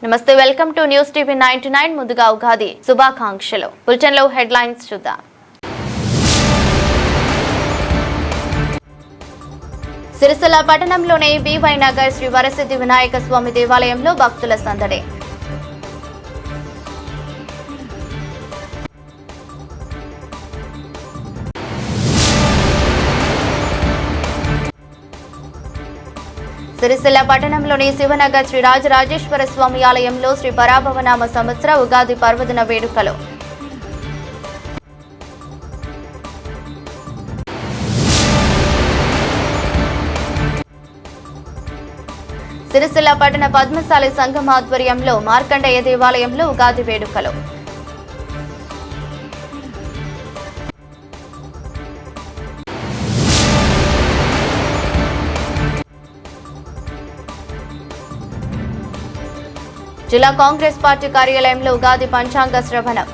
నమస్తే welcome to news TV 99 ముందుగా ఉగాది శుభాకాంక్షలు బులెటిన్ లో హెడ్లైన్స్ చూద్దాం. సిరిసిల్ల పట్టణంలోని బీవై నగర్ శ్రీ వరసిద్ధి వినాయక స్వామి దేవాలయంలో భక్తుల సందడి. సిరిసిల్ల పట్టణంలోని శివనగర్ శ్రీ రాజరాజేశ్వర స్వామి ఆలయంలో శ్రీ పరాభవనామ సంవత్సర ఉగాది పర్వదిన వేడుకలు. సిరిసిల్ల పట్టణ పద్మశాలి సంఘం ఆధ్వర్యంలో మార్కండేయ దేవాలయంలో ఉగాది వేడుకలు. జిల్లా కాంగ్రెస్ పార్టీ కార్యాలయంలో ఉగాది పంచాంగ శ్రవణం.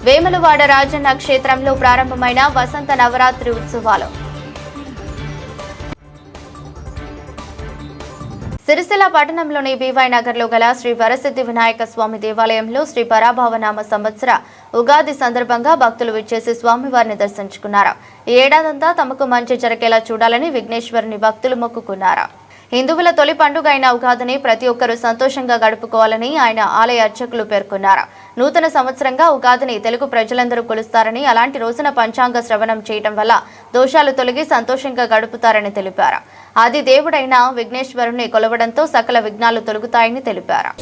వేములవాడ రాజన్న క్షేత్రంలో ప్రారంభమైన వసంత నవరాత్రి ఉత్సవాలు. సిరిసిల్ల పట్టణంలోని బీవై నగర్లో గల శ్రీ వరసిద్ధి వినాయక స్వామి దేవాలయంలో శ్రీ పరాభవనామ సంవత్సర ఉగాది సందర్భంగా భక్తులు విచ్చేసి స్వామివారిని దర్శించుకున్నారు. ఈ ఏడాదంతా తమకు మంచి జరిగేలా చూడాలని విఘ్నేశ్వరుని భక్తులు మొక్కుకున్నారు. హిందువుల తొలి పండుగ అయిన ఉగాదిని ప్రతి ఒక్కరూ సంతోషంగా గడుపుకోవాలని ఆయన ఆలయ అర్చకులు పేర్కొన్నారు. నూతన సంవత్సరంగా ఉగాదిని తెలుగు ప్రజలందరూ కొలుస్తారని, అలాంటి రోజున పంచాంగ శ్రవణం చేయడం వల్ల దోషాలు తొలగి సంతోషంగా గడుపుతారని తెలిపారు. ఆది దేవుడైన విఘ్నేశ్వరుని కొలవడంతో సకల విఘ్నాలు తొలగుతాయని తెలిపారు.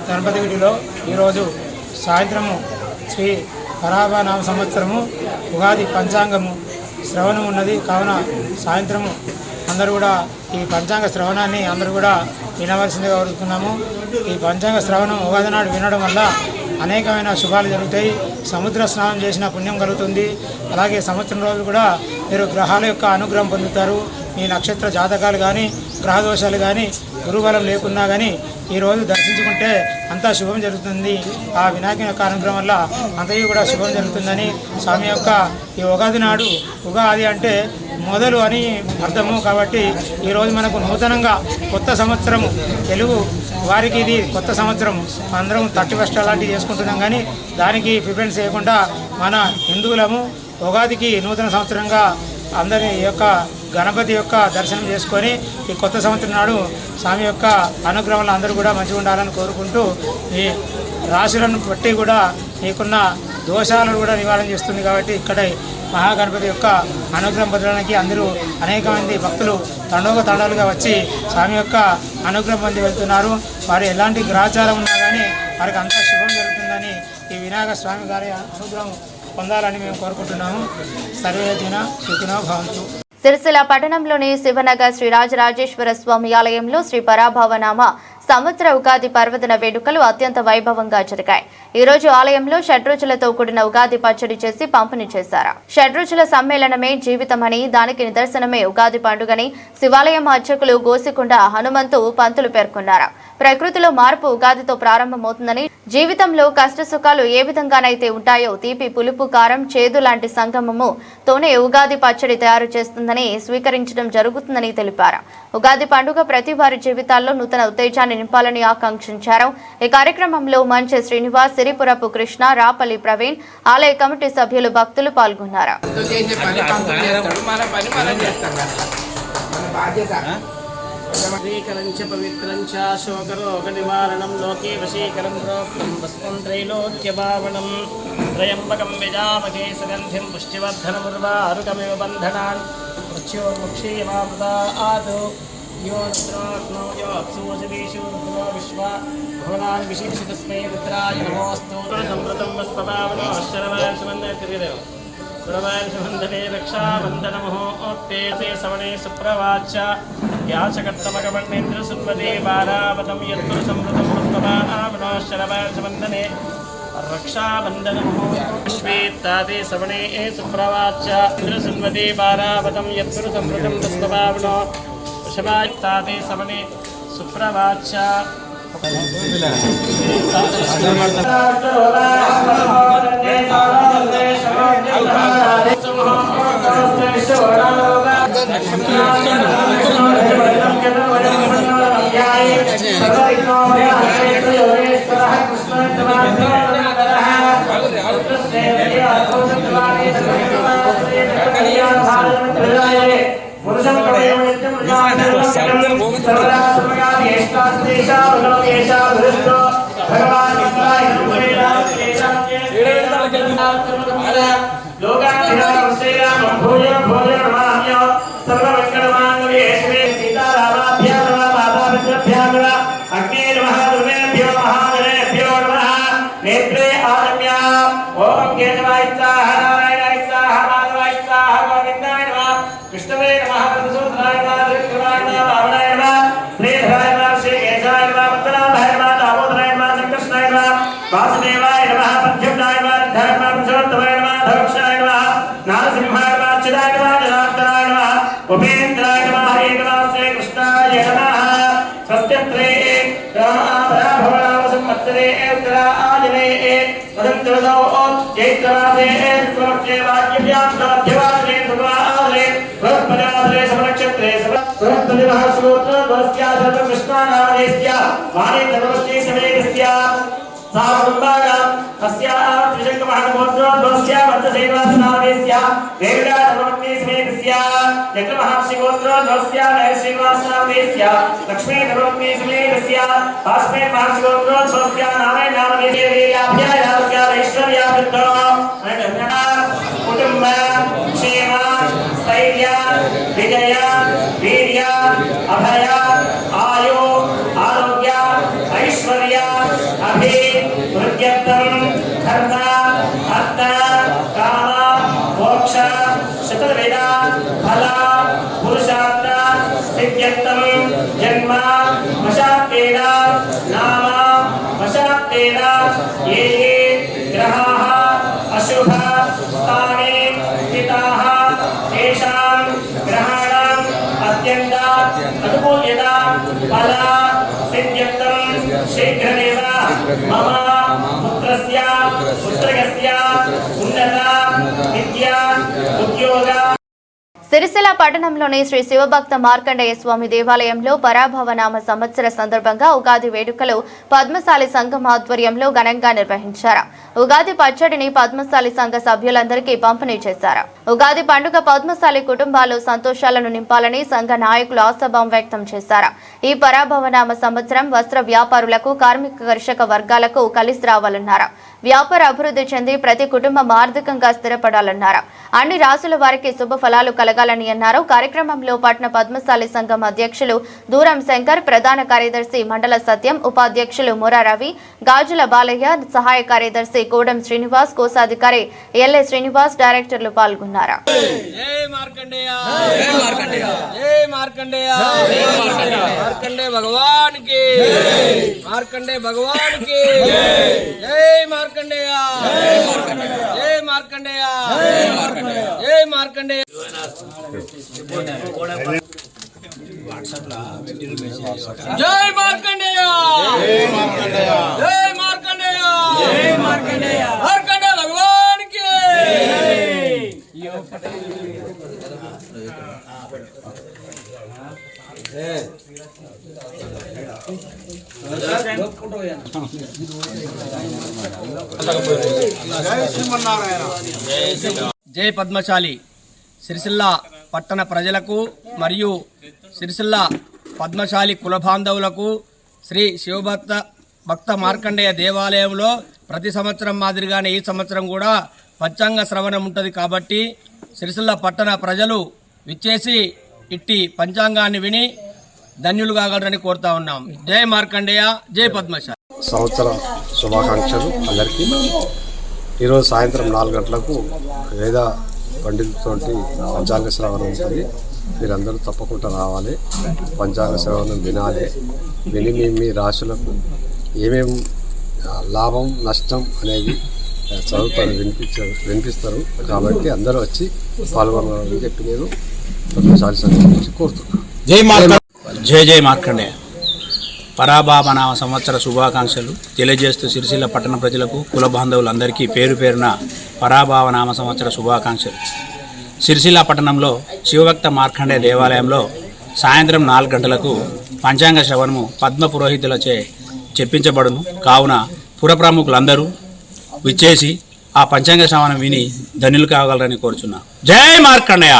గణపతి గుడిలో ఈరోజు సాయంత్రము శ్రీ పరాభనామ సంవత్సరము ఉగాది పంచాంగము శ్రవణం ఉన్నది. కావున సాయంత్రము అందరూ కూడా ఈ పంచాంగ శ్రవణాన్ని అందరూ కూడా వినవలసిందిగా కోరుతున్నాము. ఈ పంచాంగ శ్రవణం ఉగాది నాడు వినడం వల్ల అనేకమైన శుభాలు జరుగుతాయి. సముద్ర స్నానం చేసిన పుణ్యం కలుగుతుంది. అలాగే సంవత్సరం రోజులు కూడా మీరు గ్రహాల యొక్క అనుగ్రహం పొందుతారు. మీ నక్షత్ర జాతకాలు కానీ గ్రహదోషాలు కానీ గురుబలం లేకున్నా కానీ ఈరోజు దర్శించుకుంటే అంతా శుభం జరుగుతుంది. ఆ వినాయకుని యొక్క అనుగ్రహం వల్ల అంతయు కూడా శుభం జరుగుతుందని స్వామి యొక్క ఈ ఉగాది నాడు, ఉగాది అంటే మొదలు అని అర్థము. కాబట్టి ఈరోజు మనకు నూతనంగా కొత్త సంవత్సరము, తెలుగు వారికి ఇది కొత్త సంవత్సరం. అందరం 31 అలాంటివి చేసుకుంటున్నాం, కానీ దానికి ప్రిఫరెన్స్ చేయకుండా మన హిందువులము ఉగాదికి నూతన సంవత్సరంగా అందరి యొక్క గణపతి యొక్క దర్శనం చేసుకొని ఈ కొత్త సంవత్సరం నాడు స్వామి యొక్క అనుగ్రహంలో అందరూ కూడా మంచిగా ఉండాలని కోరుకుంటూ, ఈ రాశులను బట్టి కూడా మీకున్న దోషాలను కూడా నివారణ చేస్తుంది. కాబట్టి ఇక్కడ మహాగణపతి యొక్క అనుగ్రహం పొందడానికి అందరూ అనేక మంది భక్తులు తండోలుగా వచ్చి స్వామి యొక్క అనుగ్రహం పొంది వెళ్తున్నారు. వారు ఎలాంటి గ్రహచారం ఉన్నా కానీ వారికి అంతా శుభం జరుగుతుందని, ఈ వినాయక స్వామి గారి అనుగ్రహం పొందాలని మేము కోరుకుంటున్నాము. సర్వే జన సుఖినో భవంతు. సిరిసిల్ల పట్టణంలోని శివనగర్ శ్రీ రాజరాజేశ్వర స్వామి ఆలయంలో శ్రీ పరాభవనామ సంవత్సర ఉగాది పర్వదిన వేడుకలు అత్యంత వైభవంగా జరిగాయి. ఈ రోజు ఆలయంలో షడ్రుచులతో కూడిన ఉగాది పచ్చడి చేసి పంపిణీ చేశారు. షడ్రుచుల సమ్మేళనమే జీవితమని, దానికి నిదర్శనమే ఉగాది పండుగని శివాలయం అర్చకులు గోసికొండ హనుమంతు పంతులు పేర్కొన్నారు. ప్రకృతిలో మార్పు ఉగాదితో ప్రారంభమవుతుందని, జీవితంలో కష్ట సుఖాలు ఏ విధంగానైతే ఉంటాయో తీపి, పులుపు, కారం, చేదు లాంటి సంగమము తోనే ఉగాది పచ్చడి తయారు చేస్తుందని స్వీకరించడం జరుగుతుందని తెలిపారు. ఉగాది పండుగ ప్రతి వారి జీవితాల్లో నూతన ఉత్తేజాన్ని నింపాలని ఆకాంక్షించారు. ఈ కార్యక్రమంలో మంచె శ్రీనివాస్, సిరిపురపు కృష్ణ, రాపల్లి ప్రవీణ్, ఆలయ కమిటీ సభ్యులు, భక్తులు పాల్గొన్నారు. శ్రీకరంచ పవిత్రంచ శోకరోగ నివారణం లోకే వశీకరం ప్రోక్తం వస్వం త్రైలోక్యపావనం త్రయంబకం యజామహే సుగంధిం పుష్టివర్ధనముర్వారుకమివ బంధనాన్ మృత్యోర్ముక్షీయమామృతాత్ యోత్రాత్మో యో అప్సూజవేషు రుద్రో విశ్వా భువనాన్ విశేషితస్మై రుద్రాయ నమోऽस्तु సంవృతం వస్పపావనో శరవాయ సుమందతిరేవ సురవాయసువందనే రక్షాబంధనమోత్తే సవనే సుప్రవాచ యాచకర్తమగమన్నేంద్ర సున్వదే బారావతం యత్తు సంవృతం పుష్పమావనో శరవాయసువందనే రక్షాబంధనమోశ్వేత్తాదే సవనే సుప్రవాచ ఇంద్ర సున్వదే బారావతం యత్తు సంవృతం పుష్పమావనో శరవాయత్తాదే సవనే సుప్రవాచ वासुदेवाय नमः प्रद्युम्नाय नमः धर्माय नमः धर्मक्षाय नमः नारसिंहाय नमः चिदाय नमः जनार्दनाय नमः उपेन्द्राय नमः हरे नमः श्री कृष्णाय नमः सत्यत्रे रामभवनाम संवत्सरे उत्तरायणे वदन्तुदौ चैत्रमासे स्वक्षे वाक्यभ्यां मध्यवादने सुभावादने बृहस्पतिवादने समनक्षत्रे बृहस्पतिमः सूत्रद्वस्य सर्वकृष्णानामदेस्य वाणी सर्वश्री समेतस्य सावुम्बायाम् अस्याः त्रिशङ्कमहागोत्रोद्भवस्य वत्ससेवासनादेस्य वेङ्कटाचलपत्नीसमेतस्य चक्रमहांशिगोत्रोद्भवस्य श्रीनिवासनादेस्य लक्ष्मीधर्मपत्नीसमेतस्य अस्मिन् महांशिगोत्रोद्भवस्य नारायणामदेव्याभ्यायाभ्यादैश्वर्यावृद्धो कुटुम्ब क्षेम स्थैर्य विजय वीर्य अभय आयु आरोग्य ऐश्वर्य अभि वृद्ध्यर्थं धर्म अर्थ काम मोक्ष शतविध फल पुरुषार्थ सिद्ध्यर्थं जन्म वशात्तेन नाम वशात्तेन ये ग्रहाः अशुभ स्थाने स्थिताः तेषां ग्रहाणाम् अत्यन्त अनुकूल्यता फल सिद्ध्यर्थं शीघ्रमेव मम पुत्रस्य पुत्रकस्य उन्नत विद्या उद्योग సిరిసిల్ల పట్టణంలోని శ్రీ శివభక్త మార్కండేయ స్వామి దేవాలయంలో పరాభవనామ సంవత్సర సందర్భంగా ఉగాది వేడుకలు పద్మశాలి సంఘం ఆధ్వర్యంలో ఘనంగా నిర్వహించారు. ఉగాది పచ్చడిని పద్మశాలి సంఘ సభ్యులందరికీ పంపిణీ చేశారు. ఉగాది పండుగ పద్మశాలి కుటుంబాలు సంతోషాలను నింపాలని సంఘ నాయకులు ఆశాభావం వ్యక్తం చేశారు. ఈ పరాభవనామ సంవత్సరం వస్త్ర వ్యాపారులకు, కార్మిక కర్షక వర్గాలకు కలిసి రావాలన్నారు. వ్యాపార అభివృద్ధి చెంది ప్రతి కుటుంబం ఆర్థికంగా స్థిరపడాలన్నారు. అన్ని రాసుల వారికి శుభ ఫలాలు కలగాలని అన్నారు. కార్యక్రమంలో పట్టణ పద్మశాలి సంఘం అధ్యక్షులు దూరం శంకర్, ప్రధాన కార్యదర్శి మండల సత్యం, ఉపాధ్యక్షులు మురా రవి, గాజుల బాలయ్య, సహాయ కార్యదర్శి కోడం శ్రీనివాస్, కోశాధికారి ఎల్ఏ శ్రీనివాస్, డైరెక్టర్లు పాల్గొన్నారు. మార్కండేయ మార్కండే భగవాన్ కి మార్కండే భగవాన్ కి జై మార్కండేయ జై మార్కండేయ జై మార్కండేయ జై మార్కండేయ జై మార్కండేయ జై మార్కండేయ జై మార్కండేయ మార్కండే భగవాన్ కి జై పద్మశాలి సిరిసిల్ల పట్టణ ప్రజలకు మరియు సిరిసిల్ల పద్మశాలి కుల బాంధవులకు శ్రీ భక్త మార్కండేయ దేవాలయంలో ప్రతి సంవత్సరం మాదిరిగానే ఈ సంవత్సరం కూడా పంచాంగ శ్రవణం ఉంటుంది కాబట్టి సిరిసిల్ల పట్టణ ప్రజలు విచ్చేసి ఇట్టి పంచాంగాన్ని విని ధన్యులు కాగలరని కోరుతా ఉన్నాం. జై మార్కండేయ జై పద్మశాలి. సంవత్సర శుభాకాంక్షలు అందరికీ. ఈరోజు సాయంత్రం 4 గంటలకు వేద పండితులతోటి పంచాంగ శ్రవణం ఉంటుంది. మీరందరూ తప్పకుండా రావాలి, పంచాంగ శ్రవణం వినాలి. విని మీ రాశులకు ఏమేమి లాభం నష్టం అనేది చదువుతారు, వినిపిస్తారు. కాబట్టి అందరూ వచ్చి పాల్గొనాలని చెప్పి నేను పద్మశాలి సంఘం నుంచి కోరుతున్నాను. జై మార్కండేయ పరాభావనామ సంవత్సర శుభాకాంక్షలు తెలియజేస్తూ సిరిసిల్ల పట్టణ ప్రజలకు కుల బాంధవులందరికీ పేరు పేరున పరాభావనామ సంవత్సర శుభాకాంక్షలు. సిరిసిల్ల పట్టణంలో శివభక్త మార్కండేయ దేవాలయంలో సాయంత్రం 4 గంటలకు పంచాంగ శ్రవణము పద్మ పురోహితులచే చెప్పించబడును. కావున పుర ప్రముఖులందరూ విచ్చేసి ఆ పంచాంగ శ్రవణం విని ధన్యులు కాగలరని కోరుచున్నా. జై మార్కండేయ.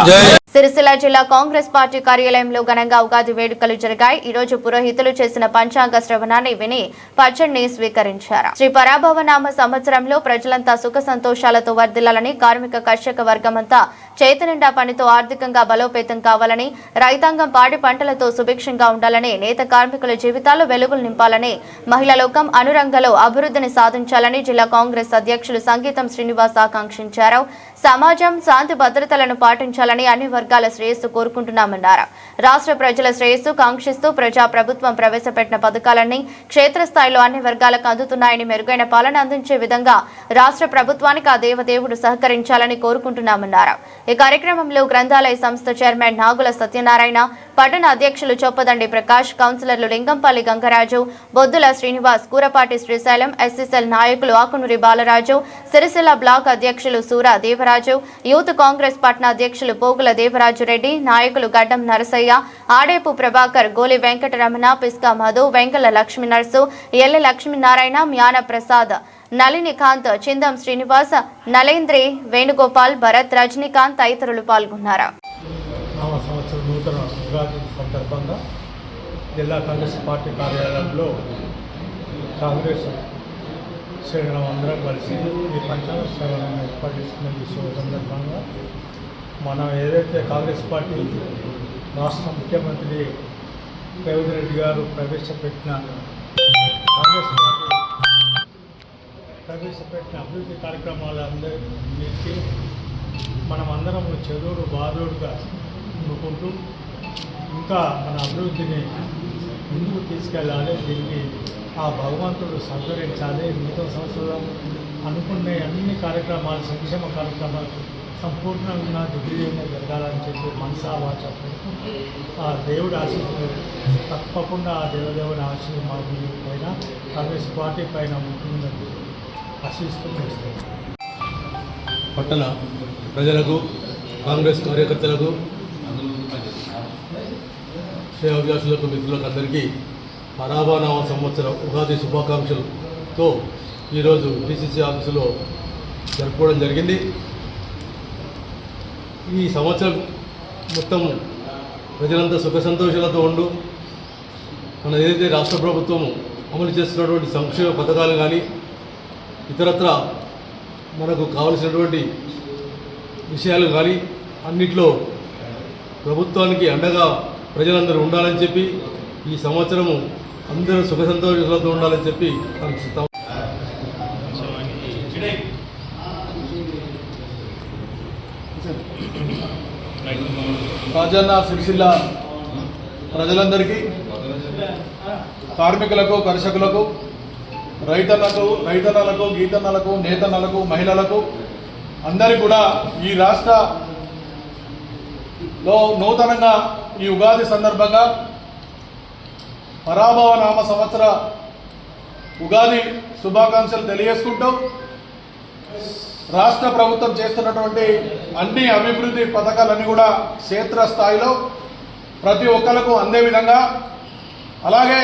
సిరిసిల్ల జిల్లా కాంగ్రెస్ పార్టీ కార్యాలయంలో ఘనంగా ఉగాది వేడుకలు జరిగాయి. ఈ రోజు పురోహితులు చేసిన పంచాంగ శ్రవణాన్ని విని పచ్చడిని స్వీకరించారు. శ్రీ పరాభవనామ సంవత్సరంలో ప్రజలంతా సుఖ సంతోషాలతో వర్ధిల్లాలని, కార్మిక కర్షక వర్గమంతా చేతినిండా పనితో ఆర్థికంగా బలోపేతం కావాలని, రైతాంగం పాడి పంటలతో సుభిక్షంగా ఉండాలని, నేత కార్మికుల జీవితాల్లో వెలుగులు నింపాలని, మహిళా లోకం అనురంగంలో అభివృద్ధిని సాధించాలని జిల్లా కాంగ్రెస్ అధ్యక్షులు సంగీతం శ్రీనివాస్ ఆకాంక్షించారు. సమాజం శాంతి భద్రతలను పాటించాలని, అన్ని వర్గాల శ్రేయస్సు కోరుకుంటున్నామన్నారు. రాష్ట్ర ప్రజల శ్రేయస్సు కాంక్షిస్తూ ప్రజా ప్రభుత్వం ప్రవేశపెట్టిన పథకాలన్నీ క్షేత్రస్థాయిలో అన్ని వర్గాలకు అందుతున్నాయని, మెరుగైన పాలన అందించే విధంగా రాష్ట్ర ప్రభుత్వానికి ఆ దేవదేవుడు సహకరించాలని కోరుకుంటున్నామన్నారు. ఈ కార్యక్రమంలో గ్రంథాలయ సంస్థ చైర్మన్ నాగుల సత్యనారాయణ, పట్టణ అధ్యక్షులు చొప్పదండి ప్రకాష్, కౌన్సిలర్లు లింగంపల్లి గంగరాజు, బొద్దుల శ్రీనివాస్, కూరపాటి శ్రీశైలం, ఎస్సీసెల్ నాయకులు ఆకునూరి బాలరాజు, సిరిసిల్ల బ్లాక్ అధ్యక్షులు సూరా దేవరాజు, యూత్ కాంగ్రెస్ పట్టణ అధ్యక్షులు పోగుల దేవరాజు రెడ్డి, నాయకులు గడ్డం నరసయ్య, ఆడేపు ప్రభాకర్, గోలి వెంకటరమణ, పిస్కా మధు, వెంకల లక్ష్మీనర్సు, ఎల్లి లక్ష్మీనారాయణ, మ్యాన ప్రసాద్, నళినికాంత్, చిందం శ్రీనివాస్, నలేంద్రి, వేణుగోపాల్, భరత్, రజనీకాంత్ తదితరులు పాల్గొన్నారు. సంవత్సరం నూతన ఉగాది సందర్భంగా జిల్లా కాంగ్రెస్ పార్టీ కార్యాలయంలో కాంగ్రెస్ శ్రేణులు అందరం కలిసి ఈ పంచాంగ శ్రవణం ఏర్పాటు చేసుకునే విషయం సందర్భంగా మనం ఏదైతే కాంగ్రెస్ పార్టీ రాష్ట్ర ముఖ్యమంత్రి రేవంత్ రెడ్డి గారు ప్రవేశపెట్టిన అభివృద్ధి కార్యక్రమాలందరికీ మనమందరం చెదుడు బాధుడుగా అనుకుంటూ ఇంకా మన అభివృద్ధిని ముందుకు తీసుకెళ్ళాలి. దీనికి ఆ భగవంతుడు సహకరించాలి. మిగతా సంవత్సరం అనుకునే అన్ని కార్యక్రమాలు, సంక్షేమ కార్యక్రమాలు సంపూర్ణంగా దిగ్విజయంగా జరగాలని చెప్పి మనసా వాచ ఆ దేవుడి ఆశీస్సులు తప్పకుండా ఆ దేవదేవుని ఆశీస్సులు మా పైన కాంగ్రెస్ పార్టీ పైన ఉంటుందని ఆశిస్తూ ఇస్తాం. పట్టణ ప్రజలకు, కాంగ్రెస్ కార్యకర్తలకు, శ్రేయోభిలాషులకు, మిత్రులకు అందరికీ పరాభవనామ సంవత్సర ఉగాది శుభాకాంక్షలతో ఈరోజు డిసిసి ఆఫీసులో జరుపుకోవడం జరిగింది. ఈ సంవత్సరం మొత్తం ప్రజలంతా సుఖ సంతోషాలతో ఉండు, మన ఏదైతే రాష్ట్ర ప్రభుత్వం అమలు చేస్తున్నటువంటి సంక్షేమ పథకాలు కానీ ఇతరత్ర మనకు కావలసినటువంటి విషయాలు కానీ అన్నిట్లో ప్రభుత్వానికి అండగా ప్రజలందరూ ఉండాలని చెప్పి ఈ సంవత్సరము అందరూ సుఖ సంతోషాలతో ఉండాలని చెప్పి ఆశిస్తాం. రాజన్న సిరిసిల్ల ప్రజలందరికీ, కార్మికులకు, కర్షకులకు, రైతన్నలకు, గీతన్నలకు, నేతన్నలకు, మహిళలకు అందరికీ కూడా ఈ రాష్ట్రలో నూతనంగా ఈ ఉగాది సందర్భంగా పరాభవ నామ సంవత్సర ఉగాది శుభాకాంక్షలు తెలియజేసుకుంటూ రాష్ట్ర ప్రభుత్వం చేస్తున్నటువంటి అన్ని అభివృద్ధి పథకాలన్నీ కూడా క్షేత్రస్థాయిలో ప్రతి ఒక్కరికి అందే విధంగా, అలాగే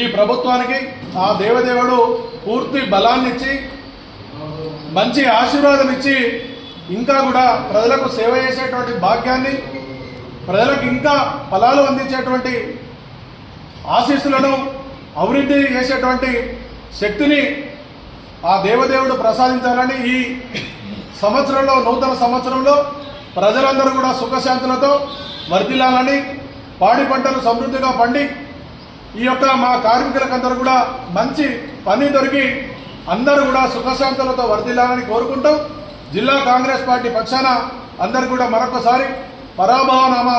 ఈ ప్రభుత్వానికి ఆ దేవదేవుడు పూర్తి బలాన్ని ఇచ్చి మంచి ఆశీర్వాదం ఇచ్చి ఇంకా కూడా ప్రజలకు సేవ చేసేటువంటి భాగ్యాన్ని, ప్రజలకు ఇంకా ఫలాలు అందించేటువంటి ఆశీస్సులను, అభివృద్ధి చేసేటువంటి శక్తిని ఆ దేవదేవుడు ప్రసాదించాలని ఈ సంవత్సరంలో, నూతన సంవత్సరంలో ప్రజలందరూ కూడా సుఖశాంతులతో వర్ధిల్లాలని, పాడి పంటలు సమృద్ధిగా పండి ఈ యొక్క మా కార్మికులకందరూ కూడా మంచి పని దొరికి అందరూ కూడా సుఖశాంతులతో వర్ధిల్లాలని కోరుకుంటూ జిల్లా కాంగ్రెస్ పార్టీ పక్షాన అందరూ కూడా మరొకసారి పరాభవనామ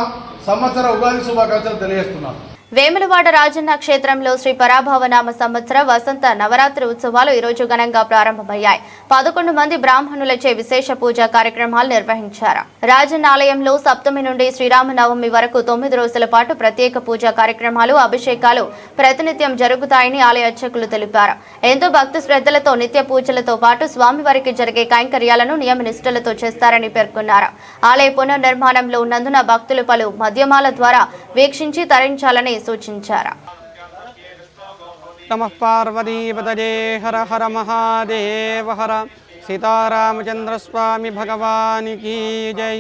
సంవత్సర ఉగాది శుభాకాంక్షలు తెలియజేస్తున్నాను. వేములవాడ రాజన్న క్షేత్రంలో శ్రీ పరాభవనామ సంవత్సర వసంత నవరాత్రి ఉత్సవాలు ఈరోజు ఘనంగా ప్రారంభమయ్యాయి. 11 మంది బ్రాహ్మణులచే విశేష పూజా కార్యక్రమాలు నిర్వహించారు. రాజన్న ఆలయంలో సప్తమి నుండి శ్రీరామనవమి వరకు 9 రోజుల పాటు ప్రత్యేక పూజా కార్యక్రమాలు, అభిషేకాలు ప్రతినిత్యం జరుగుతాయని ఆలయ అర్చకులు తెలిపారు. ఎంతో భక్తి శ్రద్ధలతో నిత్య పూజలతో పాటు స్వామివారికి జరిగే కైంకర్యాలను నియమ నిష్ఠలతో చేస్తారని పేర్కొన్నారు. ఆలయ పునర్నిర్మాణంలో ఉన్నందున భక్తులు పలు మాధ్యమాల ద్వారా వీక్షించి తరించాలని సూచించారు. నమః పార్వతీపతయే హర హర మహాదేవ హర. సీతారామచంద్ర స్వామి భగవానికి జై.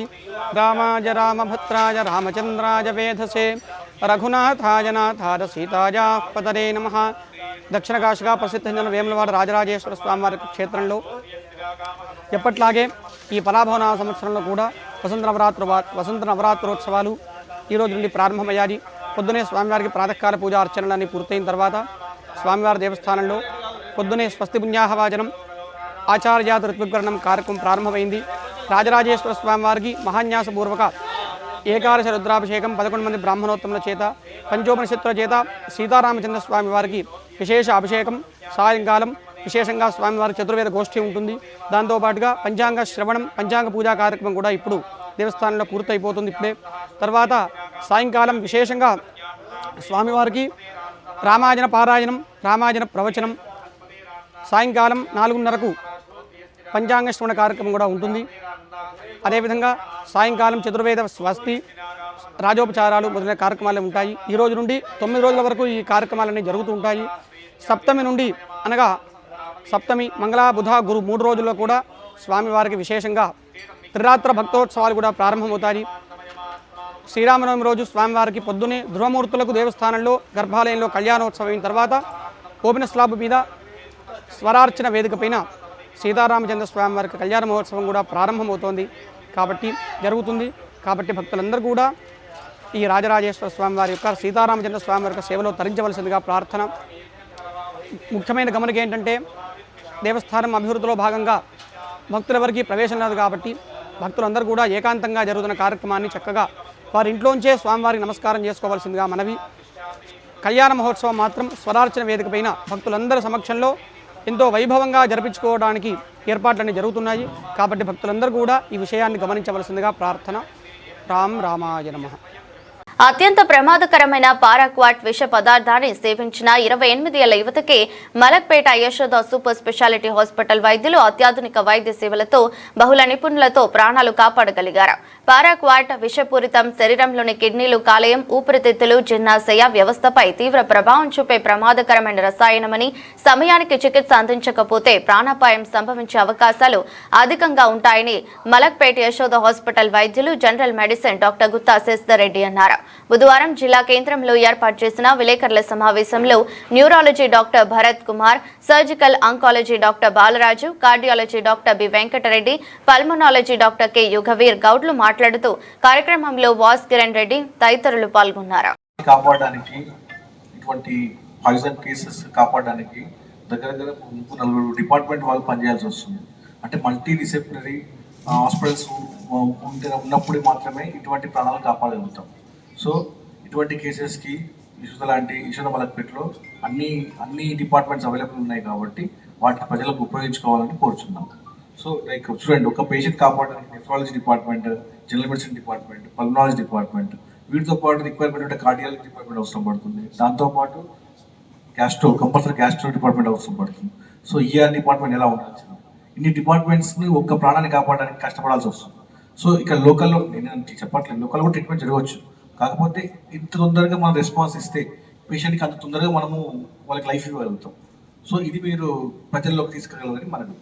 రామాయ రామభద్రాయ రామచంద్రాయ వేధసే రఘునాథాయ నాథాయ సీతాయ పతయే నమః. దక్షిణ కాశీగా ప్రసిద్ధ వేములవాడ రాజరాజేశ్వర స్వామివారి క్షేత్రంలో ఎప్పట్లాగే ఈ పరాభవనామ సంవత్సరంలో కూడా వసంత నవరాత్రోత్సవాలు ఈరోజు నుండి ప్రారంభమయ్యాయి. పొద్దునే స్వామివారికి ప్రాతకాల పూజా అర్చనలన్నీ పూర్తయిన తర్వాత స్వామివారి దేవస్థానంలో పొద్దునే స్వస్తి పుణ్యాహవాచనం, ఆచార్యాత ఋత్విగ్రహణం కార్యక్రమం ప్రారంభమైంది. రాజరాజేశ్వర స్వామివారికి మహాన్యాసపూర్వక ఏకాదశ రుద్రాభిషేకం 11 మంది బ్రాహ్మణోత్తముల చేత, పంచోపనిషత్తుల చేత సీతారామచంద్ర స్వామి వారికి విశేష అభిషేకం, సాయంకాలం విశేషంగా స్వామివారి చతుర్వేద గోష్ఠి ఉంటుంది. దాంతోపాటుగా పంచాంగ శ్రవణం, పంచాంగ పూజా కార్యక్రమం కూడా ఇప్పుడు దేవస్థానంలో పూర్తయిపోతుంది ఇప్పుడే. తర్వాత సాయంకాలం విశేషంగా స్వామివారికి రామాయణ పారాయణం, రామాయణ ప్రవచనం, సాయంకాలం 4:30కు పంచాంగ శ్రవణ కార్యక్రమం కూడా ఉంటుంది. అదేవిధంగా సాయంకాలం చతుర్వేద స్వస్తి, రాజోపచారాలు మొదలైన కార్యక్రమాలు ఉంటాయి. ఈ రోజు నుండి 9 రోజుల వరకు ఈ కార్యక్రమాలన్నీ జరుగుతూ ఉంటాయి. సప్తమి నుండి అనగా సప్తమి, మంగళ, బుధ, గురు 3 రోజుల్లో కూడా స్వామివారికి విశేషంగా త్రిరాత్ర భక్తోత్సవాలు కూడా ప్రారంభమవుతాయి. శ్రీరామనవమి రోజు స్వామివారికి పొద్దునే ధ్రువమూర్తులకు దేవస్థానంలో గర్భాలయంలో కళ్యాణోత్సవం అయిన తర్వాత ఓపెన్ స్లాబ్ మీద స్వరార్చన వేదిక పైన సీతారామచంద్ర స్వామివారికి కళ్యాణ మహోత్సవం కూడా ప్రారంభమవుతోంది జరుగుతుంది. కాబట్టి భక్తులందరూ కూడా ఈ రాజరాజేశ్వర స్వామివారి యొక్క సీతారామచంద్ర స్వామివారి యొక్క సేవలో తరించవలసిందిగా ప్రార్థన. ముఖ్యమైన గమనిక ఏంటంటే దేవస్థానం అభివృద్ధిలో భాగంగా భక్తులెవరికి ప్రవేశం లేదు కాబట్టి భక్తులందరూ కూడా ఏకాంతంగా జరుగుతున్న కార్యక్రమాన్ని చక్కగా వారి ఇంట్లోంచే స్వామివారికి నమస్కారం చేసుకోవాల్సిందిగా మనవి. కళ్యాణ మహోత్సవం మాత్రం స్వరార్చన వేదిక పైన భక్తులందరి సమక్షంలో ఎంతో వైభవంగా జరిపించుకోవడానికి ఏర్పాట్లన్నీ జరుగుతున్నాయి. కాబట్టి భక్తులందరూ కూడా ఈ విషయాన్ని గమనించవలసిందిగా ప్రార్థన. రామాయ నమః. అత్యంత ప్రమాదకరమైన పారాక్వాట్ విష పదార్థాన్ని సేవించిన 28 ఏళ్ల యువతకి Malakpet Yashoda super speciality hospital వైద్యులు అత్యాధునిక వైద్య సేవలతో బహుళ నిపుణులతో ప్రాణాలు కాపాడగలిగారు. పారాక్వాట్ విషపూరితం శరీరంలోని కిడ్నీలు, కాలేయం, ఊపిరితిత్తులు, జీర్ణాశయ వ్యవస్థపై తీవ్ర ప్రభావం చూపే ప్రమాదకరమైన రసాయనమని, సమయానికి చికిత్స అందించకపోతే ప్రాణాపాయం సంభవించే అవకాశాలు అధికంగా ఉంటాయని మలక్పేట యశోద హాస్పిటల్ వైద్యులు general medicine doctor Gutta Shashidhar Reddy అన్నారు. బుధవారం జిల్లా కేంద్రంలో ఏర్పాటు చేసిన విలేకరుల సమావేశంలో neurology doctor Bharat Kumar, surgical oncology doctor Balaraju, cardiology doctor B Venkatareddy, pulmonology doctor K Yugaveer గౌడ్లు మాట్లాడుతూ కార్యక్రమంలో వాస్ కిరణ్ రెడ్డి తదితరులు పాల్గొన్నారు. కాపాడడానికి ఇటువంటి పాయిజన్ కేసెస్ కాపాడడానికి దగ్గర 3-4 డిపార్ట్మెంట్ వాళ్ళు పనిచేయాల్సి వస్తుంది. అంటే మల్టీ డిసిప్లినరీ హాస్పిటల్స్ ఉన్నప్పుడు మాత్రమే ఇటువంటి ప్రాణాలు కాపాడగలుగుతాం. సో ఇటువంటి కేసెస్కి యశోద మలక్పేటలో అన్ని డిపార్ట్మెంట్స్ అవైలబుల్ ఉన్నాయి కాబట్టి వాటిని ప్రజలకు ఉపయోగించుకోవాలని కోరుచున్నాం. సో లైక్ చూడండి, ఒక పేషెంట్ కాపాడడానికి nephrology department, general medicine department, pulmonology department, వీటితో పాటు రిక్వైర్మెంట్ ఉంటే కార్డియాలజీ డిపార్ట్మెంట్ అవసరం పడుతుంది. దాంతోపాటు కంపల్సరీ గ్యాస్ట్రో డిపార్ట్మెంట్ అవసరం పడుతుంది. సో ఈఆర్ డిపార్ట్మెంట్ ఎలా ఉండాల్సింది, ఇన్ని డిపార్ట్మెంట్స్ని ఒక్క ప్రాణాన్ని కాపాడడానికి కష్టపడాల్సి వస్తుంది. సో ఇక్కడ లోకల్లో నేను చెప్పట్లేదు, లోకల్ కూడా ట్రీట్మెంట్ జరగవచ్చు. కాకపోతే ఇంత తొందరగా మనం రెస్పాన్స్ ఇస్తే పేషెంట్కి అంత తొందరగా మనము వాళ్ళకి లైఫ్ ఇవ్వగలుగుతాం. సో ఇది మీరు ప్రజల్లోకి తీసుకెళ్ళాలని మనకు.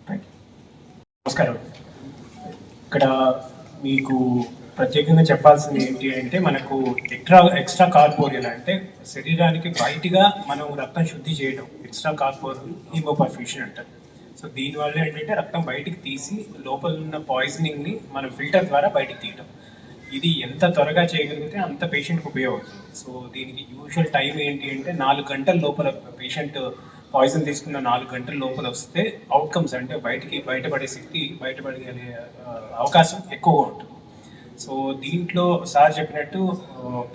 Thank you. నమస్కారం. ఇక్కడ మీకు ప్రత్యేకంగా చెప్పాల్సింది ఏంటి అంటే, మనకు ఎక్స్ట్రా కార్పోరియల్ అంటే శరీరానికి బయటిగా మనం రక్తం శుద్ధి చేయడం ఎక్స్ట్రా కార్పోరియల్ హీమోపర్ఫ్యూషన్ అంటారు. సో దీనివల్ల ఏంటంటే రక్తం బయటికి తీసి లోపల ఉన్న పాయిజనింగ్ని మనం ఫిల్టర్ ద్వారా బయటికి తీయడం. ఇది ఎంత త్వరగా చేయగలిగితే అంత పేషెంట్కి ఉపయోగపడుతుంది. సో దీనికి యూజువల్ టైం ఏంటి అంటే 4 గంటల లోపల పేషెంట్ పాయిజన్ తీసుకున్న 4 గంటల లోపల వస్తే అవుట్కమ్స్ అంటే బయటపడే శక్తి బయటపడే అవకాశం ఎక్కువగా ఉంటుంది. సో దీంట్లో సార్ చెప్పినట్టు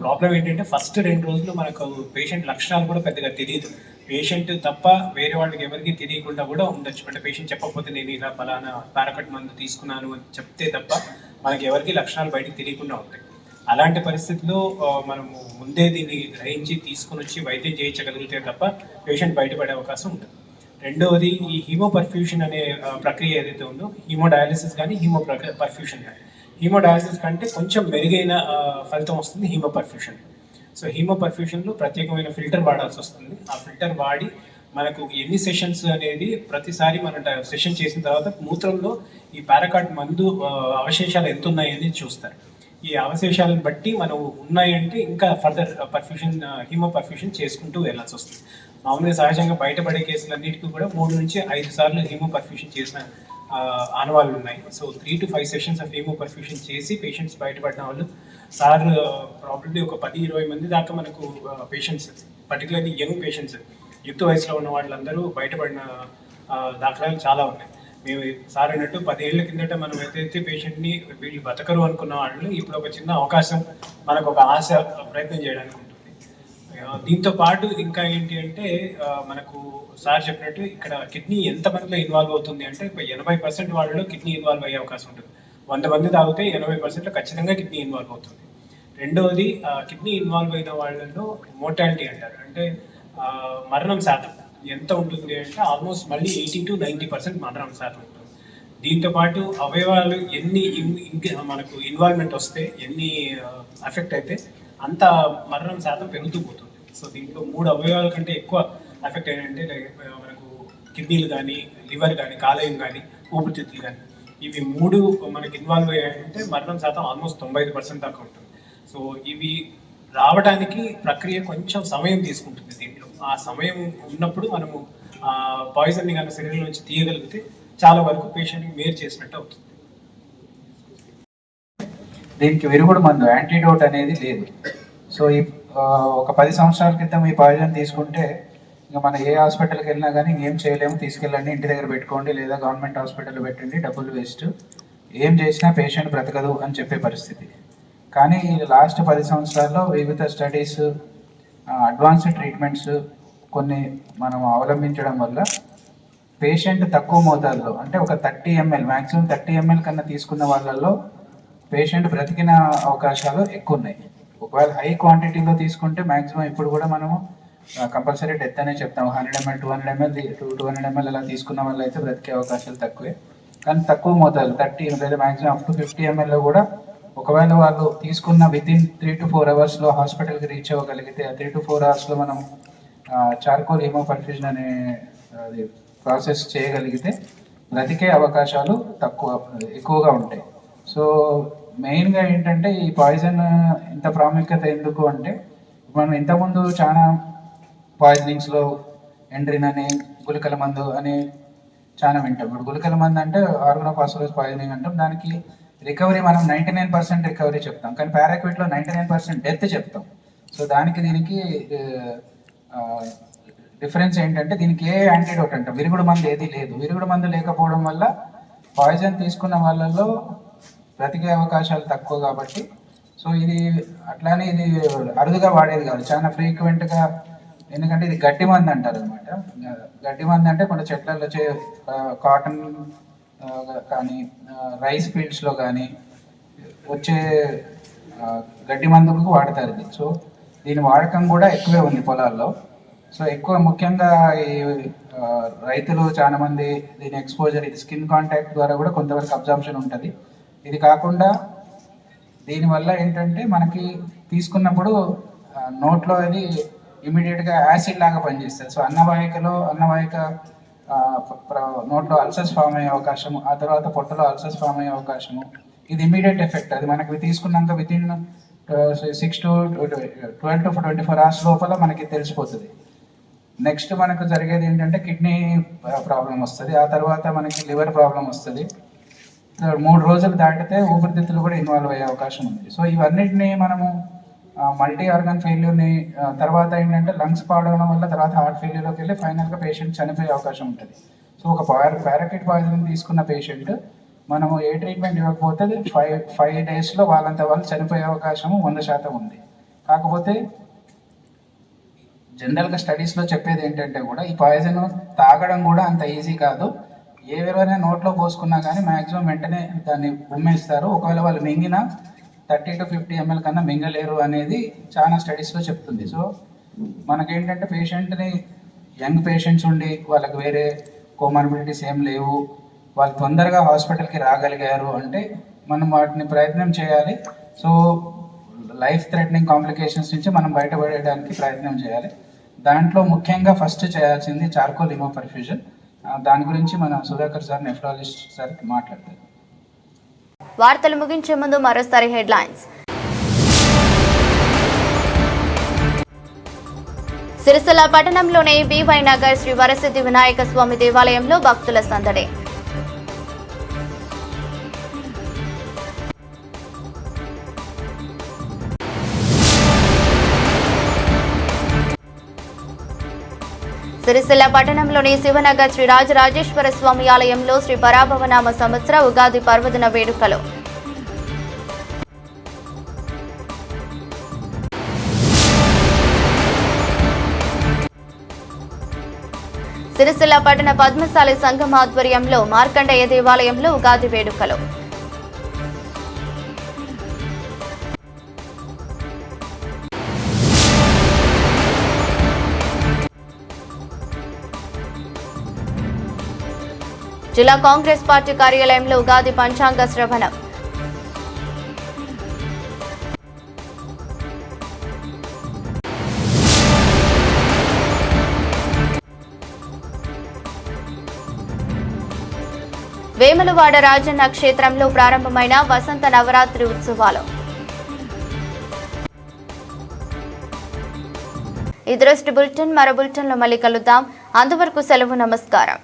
ప్రాబ్లం ఏంటంటే ఫస్ట్ 2 రోజులు మనకు పేషెంట్ లక్షణాలు కూడా పెద్దగా తెలియదు. పేషెంట్ తప్ప వేరే వాళ్ళకి ఎవరికి తెలియకుండా కూడా ఉండొచ్చు. అంటే పేషెంట్ చెప్పకపోతే నేను ఇలా ఫలానా పారాకట్ మందు తీసుకున్నాను అని చెప్తే తప్ప మనకి ఎవరికి లక్షణాలు బయటకు తెలియకుండా ఉంటాయి. అలాంటి పరిస్థితుల్లో మనము ముందే దీన్ని గ్రహించి తీసుకుని వచ్చి వైద్యం చేయించగలిగితే తప్ప పేషెంట్ బయటపడే అవకాశం ఉంటుంది. రెండవది, ఈ హీమోపర్ఫ్యూషన్ అనే ప్రక్రియ ఏదైతే ఉందో, హీమోడయాలిసిస్ కానీ పర్ఫ్యూషన్ కానీ, హీమోడయాలిసిస్ కంటే కొంచెం మెరుగైన ఫలితం వస్తుంది హీమోపర్ఫ్యూషన్. సో హీమోపర్ఫ్యూషన్లో ప్రత్యేకమైన ఫిల్టర్ వాడాల్సి వస్తుంది. ఆ ఫిల్టర్ వాడి మనకు ఎన్ని సెషన్స్ అనేది ప్రతిసారి మన సెషన్ చేసిన తర్వాత మూత్రంలో ఈ పారాకాట్ మందు అవశేషాలు ఎంత ఉన్నాయని చూస్తారు. ఈ అవశేషాలను బట్టి మనం ఉన్నాయంటే ఇంకా ఫర్దర్ హీమోపర్ఫ్యూషన్ చేసుకుంటూ వెళ్ళాల్సి వస్తుంది. మామూలుగా సహజంగా బయటపడే కేసులన్నిటికీ కూడా 3 నుంచి 5 సార్లు హీమోపర్ఫ్యూషన్ చేసిన ఆనవాళ్ళు ఉన్నాయి. సో 3 to 5 సెషన్స్ ఆఫ్ హీమోపర్ఫ్యూషన్ చేసి పేషెంట్స్ బయటపడిన వాళ్ళు సార్ ప్రాబ్లీ ఒక 10-20 మంది దాకా మనకు పేషెంట్స్, పర్టికులర్లీ యంగ్ పేషెంట్స్, యుక్త వయసులో ఉన్న వాళ్ళందరూ బయటపడిన దాఖలాలు చాలా ఉన్నాయి. మేము సార్ అన్నట్టు 10 ఏళ్ల కిందట మనం ఏదైతే పేషెంట్ని వీళ్ళు బతకరు అనుకున్న వాళ్ళు ఇప్పుడు ఒక చిన్న అవకాశం, మనకు ఒక ఆశ, ప్రయత్నం చేయడానికి ఉంటుంది. దీంతో పాటు ఇంకా ఏంటి అంటే మనకు సార్ చెప్పినట్టు ఇక్కడ కిడ్నీ ఎంతమందిలో ఇన్వాల్వ్ అవుతుంది అంటే 80% వాళ్ళలో కిడ్నీ ఇన్వాల్వ్ అయ్యే అవకాశం ఉంటుంది. 100 మంది తాగితే 80%లో ఖచ్చితంగా కిడ్నీ ఇన్వాల్వ్ అవుతుంది. రెండవది, కిడ్నీ ఇన్వాల్వ్ అయిన వాళ్ళలో మోర్టాలిటీ అంటారు, అంటే మరణం శాతం ఎంత ఉంటుంది అంటే ఆల్మోస్ట్ మళ్ళీ 80 to 90% మరణం శాతం ఉంటుంది. దీంతోపాటు అవయవాలు ఎన్ని మనకు ఇన్వాల్వ్మెంట్ వస్తే, ఎన్ని అఫెక్ట్ అయితే అంత మరణం శాతం పెరుగుతూ పోతుంది. సో దీంట్లో 3 అవయవాల కంటే ఎక్కువ అఫెక్ట్ ఏంటంటే మనకు కిడ్నీలు కానీ, లివర్ కానీ, కాలేయం కానీ, ఊపిరితిత్తులు కానీ, ఇవి 3 మనకి ఇన్వాల్వ్ అయ్యాయంటే మరణం శాతం ఆల్మోస్ట్ 95% దాకా ఉంటుంది. సో ఇవి రావడానికి ప్రక్రియ కొంచెం సమయం తీసుకుంటుంది. దీంట్లో ఆ సమయం ఉన్నప్పుడు మనము పాయిజన్ని కానీ శరీరం నుంచి తీయగలిగితే చాలా వరకు పేషెంట్కి మేలు చేసినట్టు అవుతుంది. దీనికి విరుగుడు మందు, యాంటీడోట్ అనేది లేదు. సో ఈ ఒక 10 సంవత్సరాల క్రితం ఈ పాయిజన్ తీసుకుంటే ఇంకా మన ఏ హాస్పిటల్కి వెళ్ళినా కానీ ఇంకేం చేయలేము, తీసుకెళ్ళండి, ఇంటి దగ్గర పెట్టుకోండి, లేదా గవర్నమెంట్ హాస్పిటల్లో పెట్టండి, డబ్బులు వేస్ట్, ఏం చేసినా పేషెంట్ బ్రతకదు అని చెప్పే పరిస్థితి. కానీ లాస్ట్ 10 సంవత్సరాల్లో వివిధ స్టడీస్, అడ్వాన్స్డ్ ట్రీట్మెంట్స్ కొన్ని మనం అవలంబించడం వల్ల పేషెంట్ తక్కువ మోతాదులో, అంటే ఒక 30 ml, మ్యాక్సిమం 30 ml కన్నా తీసుకున్న వాళ్ళల్లో పేషెంట్ బ్రతికిన అవకాశాలు ఎక్కువ ఉన్నాయి. ఒకవేళ హై క్వాంటిటీలో తీసుకుంటే మ్యాక్సిమం ఇప్పుడు కూడా మనము కంపల్సరీ డెత్ అనే చెప్తాం. 100 ml, 200 ml, 200 ml అలా తీసుకున్న వాళ్ళు అయితే బ్రతికే అవకాశాలు తక్కువే. కానీ తక్కువ మోతాదు 30 లేదా మ్యాక్సిమం అప్ టు 50 ml కూడా ఒకవేళ వాళ్ళు తీసుకున్న వితిన్ 3 to 4 అవర్స్లో హాస్పిటల్కి రీచ్ అవ్వగలిగితే, ఆ 3 to 4 అవర్స్లో మనం చార్కోల్ హీమోపర్ఫ్యూజన్ అనే ప్రాసెస్ చేయగలిగితే బ్రతికే అవకాశాలు ఎక్కువగా ఉంటాయి. సో మెయిన్గా ఏంటంటే ఈ పాయిజన్ ఇంత ప్రాముఖ్యత ఎందుకు అంటే, మనం ఇంతకుముందు చాలా పాయిజనింగ్స్లో ఎండ్రిన్ అని, గుళికల మందు అని చాలా వింటాం. ఇప్పుడు గుళికల మందు అంటే ఆర్గనోఫాస్ఫరస్ పాయిజనింగ్ అంటాం. దానికి రికవరీ మనం 99% రికవరీ చెప్తాం, కానీ పారాక్విట్లో 99% డెత్ చెప్తాం. సో దీనికి డిఫరెన్స్ ఏంటంటే, దీనికి ఏ యాంటీడోట్ అంటాం, విరుగుడు మందు ఏది లేదు. విరుగుడు మందు లేకపోవడం వల్ల పాయిజన్ తీసుకున్న వాళ్ళల్లో బ్రతికే అవకాశాలు తక్కువ కాబట్టి, సో ఇది అట్లానే ఇది అరుదుగా వాడేది కాదు, చాలా ఫ్రీక్వెంట్గా. ఎందుకంటే ఇది గడ్డి మందు అంటారు అనమాట. గడ్డి మందు అంటే కొన్ని చెట్లలో కాటన్ కానీ రైస్ ఫీల్డ్స్లో కానీ వచ్చే గడ్డి మందుకు వాడతారు ఇది. సో దీని వాడకం కూడా ఎక్కువే ఉంది పొలాల్లో. సో ఎక్కువ ముఖ్యంగా ఈ రైతులు చాలా మంది దీని ఎక్స్పోజర్, ఇది స్కిన్ కాంటాక్ట్ ద్వారా కూడా కొంతవరకు అబ్జార్ప్షన్ ఉంటుంది. ఇది కాకుండా దీనివల్ల ఏంటంటే మనకి తీసుకున్నప్పుడు నోట్లో అది ఇమీడియట్గా యాసిడ్ లాగా పనిచేస్తుంది. సో అన్నవాహిక నోట్లో అల్సర్స్ ఫామ్ అయ్యే అవకాశము, ఆ తర్వాత పొట్టలో అల్సర్స్ ఫామ్ అయ్యే అవకాశము. ఇది ఇమీడియట్ ఎఫెక్ట్. అది మనకి తీసుకున్నాక వితిన్ 6 to 12 to 24 hours లోపల మనకి తెలిసిపోతుంది. నెక్స్ట్ మనకు జరిగేది ఏంటంటే కిడ్నీ ప్రాబ్లం వస్తుంది, ఆ తర్వాత మనకి లివర్ ప్రాబ్లం వస్తుంది. 3 రోజులు దాటితే ఊపిరితిత్తులు కూడా ఇన్వాల్వ్ అయ్యే అవకాశం ఉంది. సో ఇవన్నిటిని మనము మల్టీ ఆర్గన్ ఫెయిల్యూర్ని, తర్వాత ఏంటంటే లంగ్స్ పాడవడం వల్ల తర్వాత హార్ట్ ఫెయిల్యూర్లోకి వెళ్ళి ఫైనల్గా పేషెంట్ చనిపోయే అవకాశం ఉంటుంది. సో ఒక పారాకిట్ పాయిజన్ తీసుకున్న పేషెంట్ మనము ఏ ట్రీట్మెంట్ ఇవ్వకపోతే 5 daysలో వాళ్ళంతా వాళ్ళు చనిపోయే అవకాశము 100% ఉంది. కాకపోతే జనరల్గా స్టడీస్లో చెప్పేది ఏంటంటే కూడా ఈ పాయిజన్ తాగడం కూడా అంత ఈజీ కాదు. ఎవరైనా నోట్లో పోసుకున్నా కానీ మ్యాక్సిమం వెంటనే దాన్ని ఉమ్మేస్తారు. ఒకవేళ వాళ్ళు మింగినా 30 to 50 ml కన్నా మింగలేరు అనేది చాలా స్టడీస్లో చెప్తుంది. సో మనకేంటంటే పేషెంట్ని, యంగ్ పేషెంట్స్ ఉండి వాళ్ళకి వేరే కోమార్బిడిటీస్ ఏం లేవు, వాళ్ళు తొందరగా హాస్పిటల్కి రాగలిగారు అంటే మనం వాటిని ప్రయత్నం చేయాలి. సో లైఫ్ థ్రెటనింగ్ కాంప్లికేషన్స్ నుంచి మనం బయటపడేయడానికి ప్రయత్నం చేయాలి. దాంట్లో ముఖ్యంగా ఫస్ట్ చేయాల్సింది చార్కోల్ హిమోపర్ఫ్యూజన్. దాని గురించి మన సుధాకర్ సార్, నెఫ్రాలజిస్ట్ సార్ మాట్లాడతారు. వార్తలు ముగించే ముందు మరోసారి హెడ్లైన్స్. సిరిసిల్ల పట్టణంలోని బీవై నగర్ శ్రీ వరసిద్ధి వినాయక స్వామి దేవాలయంలో భక్తుల సందడి. సిరిసిల్ల పట్టణంలోని శివనగర్ శ్రీ రాజరాజేశ్వర స్వామి ఆలయంలో శ్రీ పరాభవనామ సంవత్సర ఉగాది పర్వదిన వేడుకలు. సిరిసిల్ల పట్టణ పద్మశాలి సంఘం ఆధ్వర్యంలో మార్కండేయ దేవాలయంలో ఉగాది వేడుకలు. జిల్లా కాంగ్రెస్ పార్టీ కార్యాలయంలో ఉగాది పంచాంగ శ్రవణం. వేములవాడ రాజన్న క్షేత్రంలో ప్రారంభమైన వసంత నవరాత్రి ఉత్సవాలు. ఈ దృష్టి బులెటిన్ మరో బులెటిన్లో మళ్ళీ కలుద్దాం. అంతవరకు సెలవు. నమస్కారం.